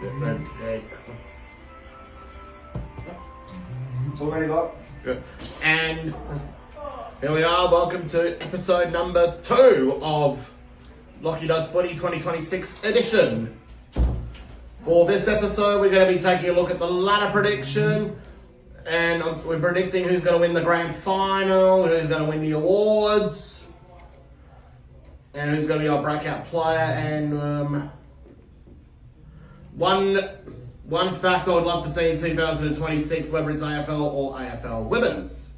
It's already got. Good. And here we are. Welcome to episode number 2 of Lachie Does Footy 2026 edition. For this episode, we're going to be taking a look at the ladder prediction, and we're predicting who's going to win the grand final, who's going to win the awards, and who's going to be our breakout player. And one fact I would love to see in 2026, whether it's AFL or AFL Women's.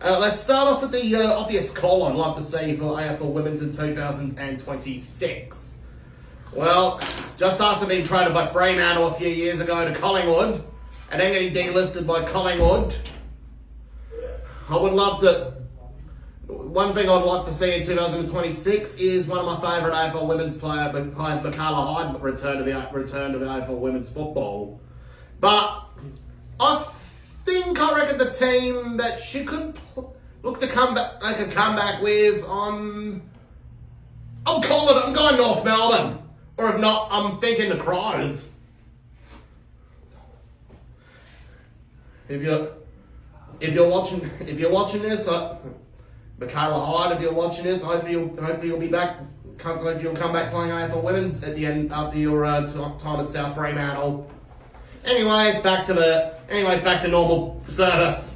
Let's start off with the obvious call I'd love to see for AFL Women's in 2026. Well, just after being traded by Fremantle a few years ago to Collingwood, and then getting delisted by Collingwood, I would love to. One thing I'd like to see in 2026 is one of my favourite AFL Women's players, Michaela Hyde, return to the AFL Women's football. But I reckon the team that she could look to come back, make a comeback with, I'm calling it. I'm going North Melbourne, or if not, I'm thinking the Crows. If you're watching this, Michaela Hyde, if you're watching this, hopefully you'll be back. Hopefully you'll come back playing AFL Women's at the end after your time at South Fremantle. Anyways, back to normal service.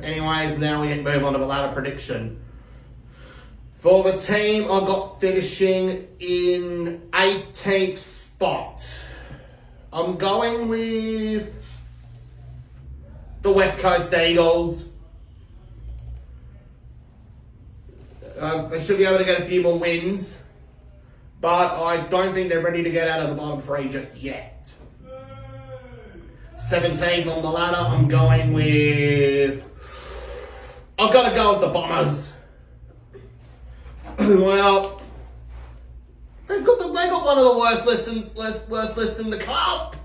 Anyways, now we can move on to the ladder prediction. For the team, I've got finishing in 18th spot. I'm going with the West Coast Eagles. They should be able to get a few more wins, but I don't think they're ready to get out of the bottom 3 just yet. 17th on the ladder, I'm going with... I've got to go with the Bombers. Well, they've got one of the worst lists in the cup.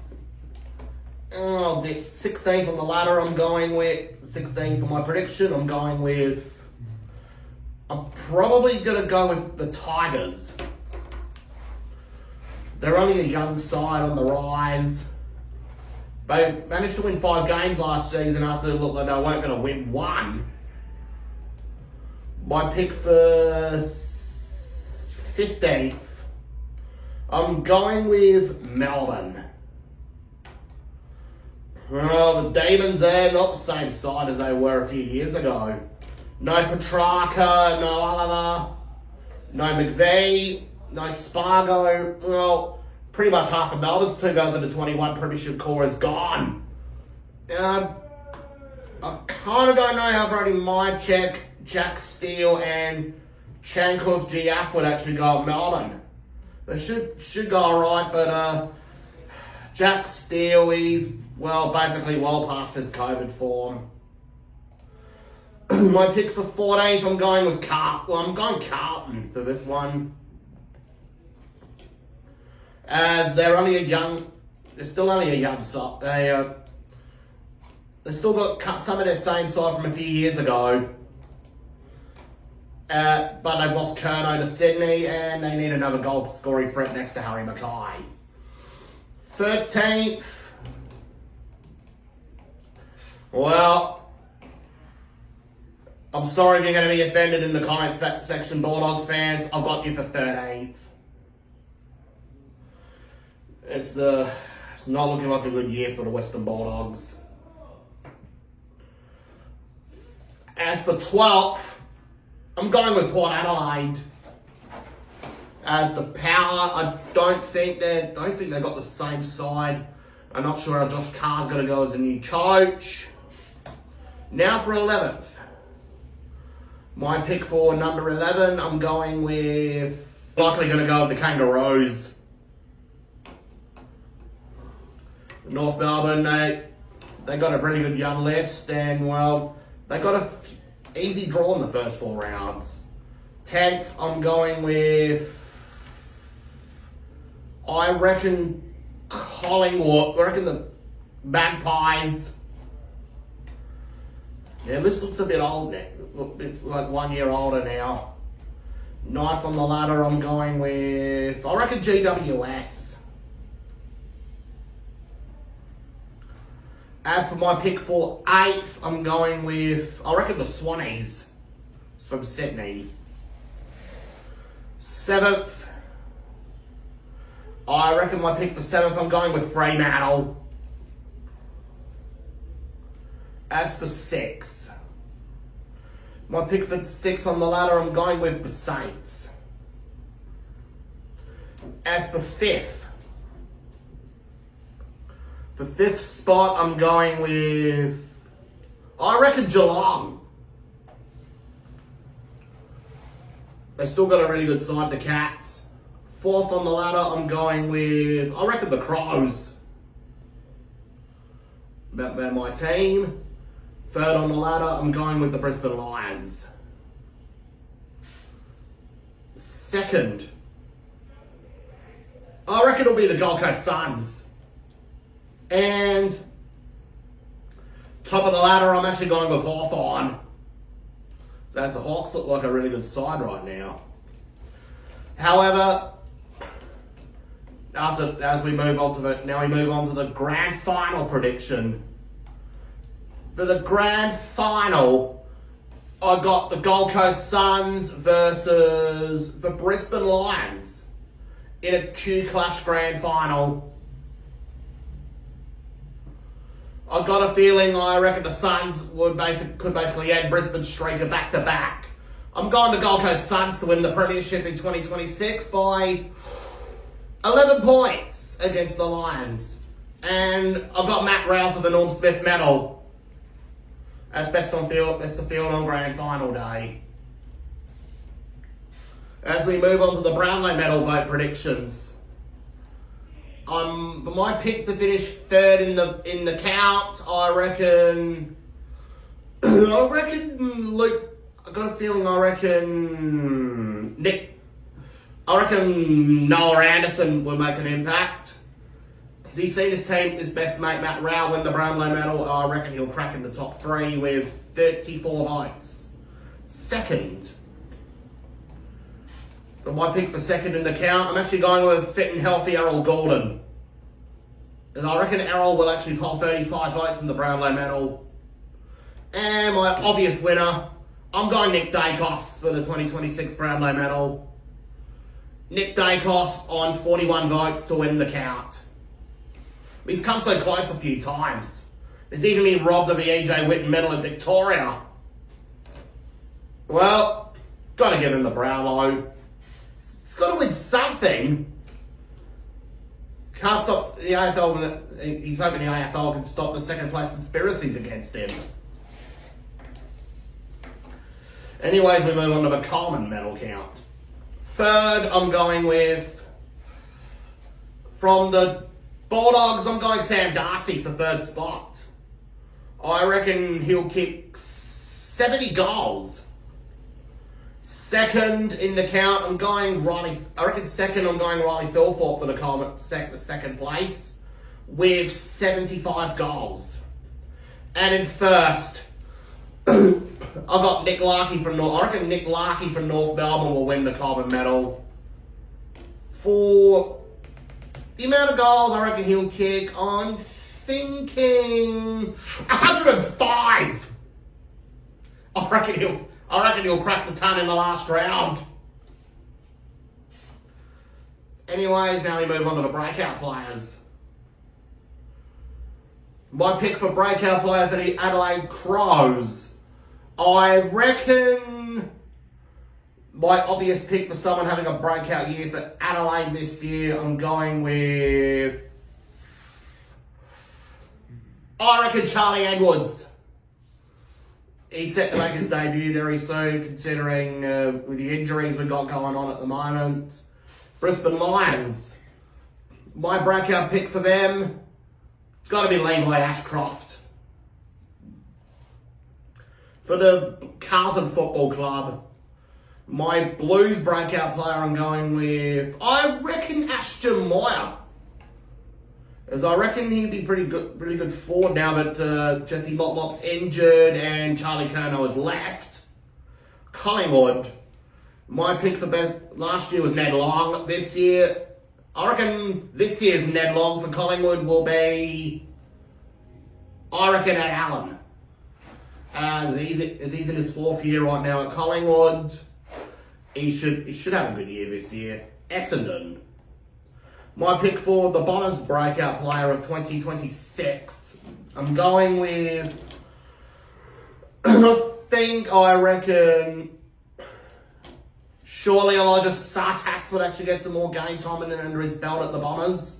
Oh, 16th on the ladder, I'm going with... 16th for my prediction, I'm probably going to go with the Tigers. They're only a young side on the rise. They managed to win 5 games last season after it looked like they weren't going to win 1. My pick for 15th, I'm going with Melbourne. Well, the Demons there, not the same side as they were a few years ago. No Petrarca, no Oliver, no McVeigh, no Spargo. Well, pretty much half of Melbourne's 2021 premiership core is gone. I kind of don't know how Brody Mychek, Jack Steele, and Chankov Giaf would actually go at Melbourne. They should go alright, but Jack Steele, he's basically well past his COVID form. My pick for 14th, I'm going with I'm going Carlton for this one. As they're still only a young side. They still got some of their same side from a few years ago. But they've lost Curnow to Sydney, and they need another goal scoring threat next to Harry Mackay. 13th. Well, I'm sorry if you're going to be offended in the comments section, Bulldogs fans. I've got you for 13th. It's not looking like a good year for the Western Bulldogs. As for 12th, I'm going with Port Adelaide. As the power, I don't think they've got the same side. I'm not sure how Josh Carr's going to go as the new coach. Now for 11th. My pick for number 11, I'm going with... likely going to go with the Kangaroos. North Melbourne, they got a pretty good young list, and they got an easy draw in the first 4 rounds. 10th, I'm going with... I reckon Collingwood. I reckon the Magpies. Yeah, this looks a bit old now. It's like 1 year older now. Ninth on the ladder, I'm going with, I reckon, GWS. As for my pick for 8th, I'm going with, I reckon, the Swannies. It's from Sydney. 7th, I reckon my pick for 7th, I'm going with Fremantle. As for 6th, my pick for 6 on the ladder, I'm going with the Saints. As for 5th, for 5th spot, I'm going with, I reckon, Geelong. They still got a really good side, the Cats. 4th on the ladder, I'm going with, I reckon, the Crows. They're my team. 3rd on the ladder, I'm going with the Brisbane Lions. 2nd, I reckon it'll be the Gold Coast Suns. And top of the ladder, I'm actually going with Hawthorn. As the Hawks look like a really good side right now. However, as we move on to the grand final prediction. For the grand final, I got the Gold Coast Suns versus the Brisbane Lions in a Q-Clash grand final. I've got a feeling, I reckon the Suns could basically end Brisbane's streak of back-to-back. I'm going to Gold Coast Suns to win the premiership in 2026 by 11 points against the Lions. And I've got Matt Rowell for the Norm Smith medal as best of field on grand final day. As we move on to the Brownlow medal vote predictions. For my pick to finish 3rd in the count, I reckon Luke. I got a feeling. I reckon Noah Anderson will make an impact. As he's seen his team, his best mate Matt Rowell win the Brownlow medal. I reckon he'll crack in the top 3 with 34 votes. 2nd. For my pick for 2nd in the count, I'm actually going with fit and healthy Errol Gordon. And I reckon Errol will actually poll 35 votes in the Brownlow medal. And my obvious winner, I'm going Nick Dacos for the 2026 Brownlow medal. Nick Dacos on 41 votes to win the count. He's come so close a few times. He's even been robbed of the EJ Whitten medal in Victoria. Well, gotta give him the Brownlow. He's got to win something. Can't stop the AFL. He's hoping the AFL can stop the second place conspiracies against him. Anyways, we move on to the Coleman medal count. 3rd, I'm going with, from the Bulldogs, I'm going Sam Darcy for 3rd spot. I reckon he'll kick 70 goals. 2nd in the count, I'm going Riley Thilthorpe for the Coleman, second place with 75 goals. And in 1st, I've got Nick Lachie from North. I reckon Nick Lachie from North Melbourne will win the Coleman medal. For the amount of goals I reckon he'll kick, I'm thinking 105. I reckon he'll crack the ton in the last round. Anyways, now we move on to the breakout players. My pick for breakout player for the Adelaide Crows. I reckon my obvious pick for someone having a breakout year for Adelaide this year, I'm going with, I reckon, Charlie Edwards. He's set to make his debut very soon, considering with the injuries we've got going on at the moment. Brisbane Lions. My breakout pick for them, it's got to be Levi Ashcroft. For the Carlton Football Club, my Blues breakout player I'm going with, I reckon Ashton Moyer. As I reckon he'd be really good forward now that Jesse Motlop's injured and Charlie Curnow has left. Collingwood. My pick for best last year was Ned Long. This year, I reckon this year's Ned Long for Collingwood will be, I reckon, Ed Allen. As he's in his 4th year right now at Collingwood. He should have a good year this year. Essendon. My pick for the Bombers breakout player of 2026. I'm going with, I reckon, surely Elijah Sartas would actually get some more game time under his belt at the Bombers.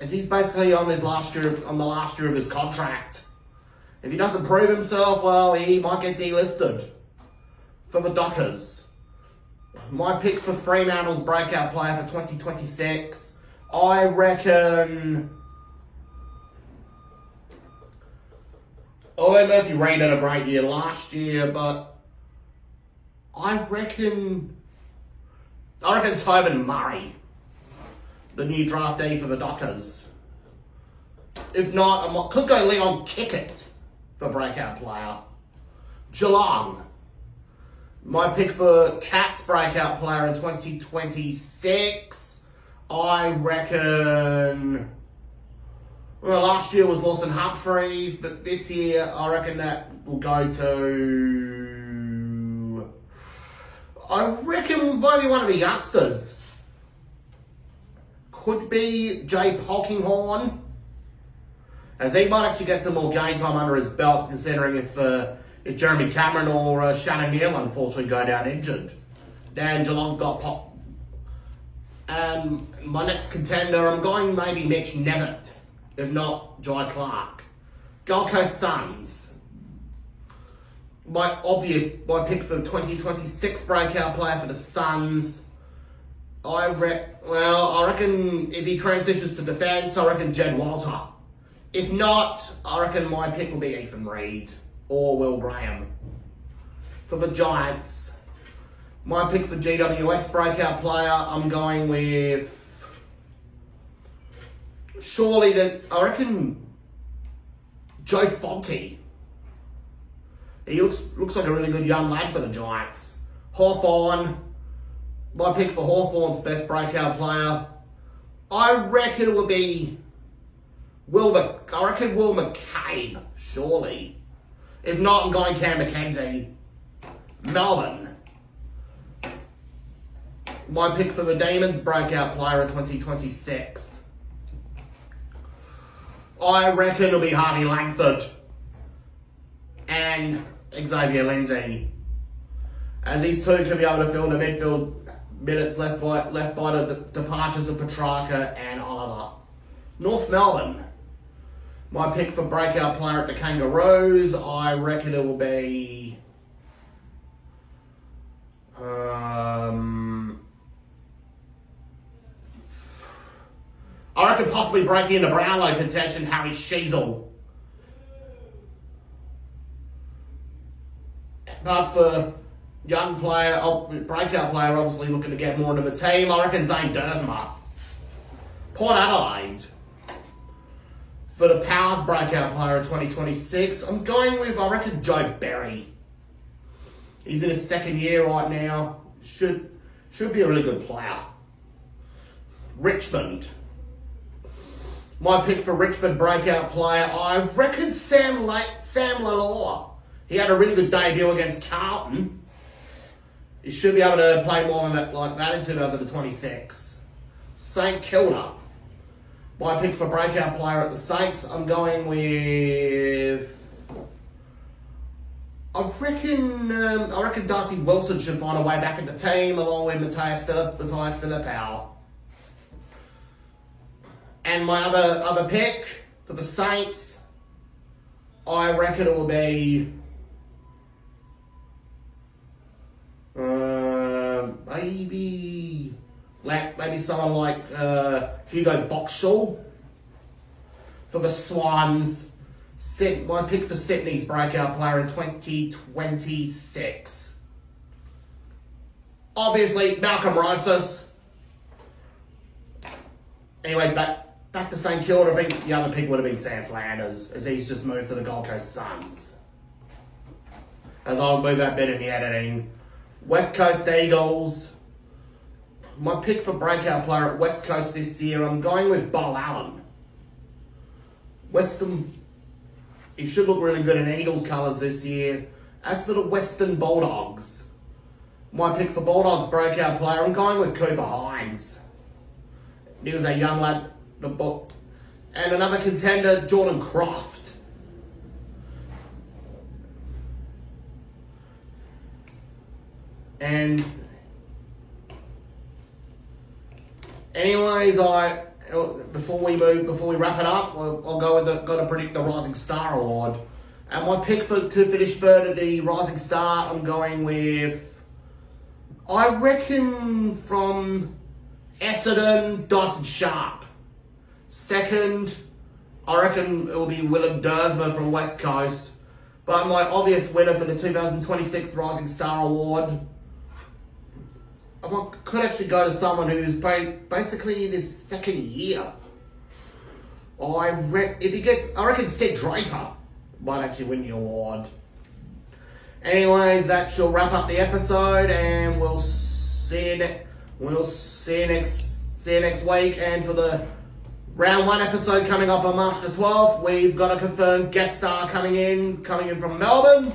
As he's basically on the last year of his contract. If he doesn't prove himself, well, he might get delisted for the Dockers. My pick for Fremantle's breakout player for 2026, I reckon. I don't know if you rated a great year last year, but I reckon Tobin Murray, the new draftee for the Dockers. If not, I could go Leon Kickett for breakout player. Geelong. My pick for Cats breakout player in 2026, I reckon. Well, last year was Lawson Humphreys, but this year I reckon that will go to. I reckon maybe one of the youngsters. Could be Jay Polkinghorne. As he might actually get some more game time under his belt, considering if Jeremy Cameron or Shannon Neal unfortunately go down injured. Dan Geelong's got pop. And my next contender, I'm going maybe Mitch Nevitt, if not Jai Clark. Gold Coast Suns. My pick for 2026 breakout player for the Suns. I reckon if he transitions to defence, I reckon Jed Walter. If not, I reckon my pick will be Ethan Reid or Will Graham. For the Giants, my pick for GWS breakout player, I'm going with I reckon Joe Fonte. He looks like a really good young lad for the Giants. Hawthorn, my pick for Hawthorn's best breakout player, I reckon it will be Will McCabe, surely. If not, I'm going Cam McKenzie. Melbourne. My pick for the Demons breakout player in 2026. I reckon it'll be Harvey Langford and Xavier Lindsay. As these two can be able to fill the midfield minutes left by the departures of Petrarca and Oliver. North Melbourne. My pick for breakout player at the Kangaroos, I reckon it will be I reckon possibly breaking into Brownlow contention, Harry Sheasel. But for young player, breakout player, obviously looking to get more into the team, I reckon Zane Dersma. Port Adelaide. For the Powers breakout player of 2026, I'm going with, I reckon, Joe Berry. He's in his 2nd year right now. Should be a really good player. Richmond. My pick for Richmond breakout player, I reckon Sam Lalor. He had a really good debut against Carlton. He should be able to play more like that in 2026. St Kilda. My pick for breakout player at the Saints, I'm going with. I reckon Darcy Wilson should find a way back in the team along with Matthias Philippou. And my other pick for the Saints, I reckon it will be maybe someone like Hugo Boxall for the Swans. My pick for Sydney's breakout player in 2026. Obviously, Malcolm Rosas. Anyway, back to St Kilda. I think the other pick would have been Sam Flanders, as he's just moved to the Gold Coast Suns. as I'll move that bit in the editing. West Coast Eagles. My pick for breakout player at West Coast this year, I'm going with Bo Allen. He should look really good in Eagles colours this year. As for the Western Bulldogs, my pick for Bulldogs breakout player, I'm going with Cooper Hines. He was a young lad. And another contender, Jordan Croft. And anyways, before we wrap it up, I'll got to predict the Rising Star Award. And my pick to finish third at the Rising Star, I'm going with, I reckon from Essendon, Dyson Sharp. Second, I reckon it will be Willem Dersma from West Coast. But my obvious winner for the 2026 Rising Star Award, I could actually go to someone who's basically in his second year. I reckon Sid Draper might actually win the award. Anyways, that shall wrap up the episode, and we'll see you next week. And for the round 1 episode coming up on March the 12th, we've got a confirmed guest star coming in from Melbourne.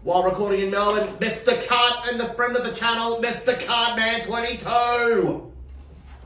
While recording in Melbourne, Mr. Cut and the friend of the channel, Mr. Cardman22.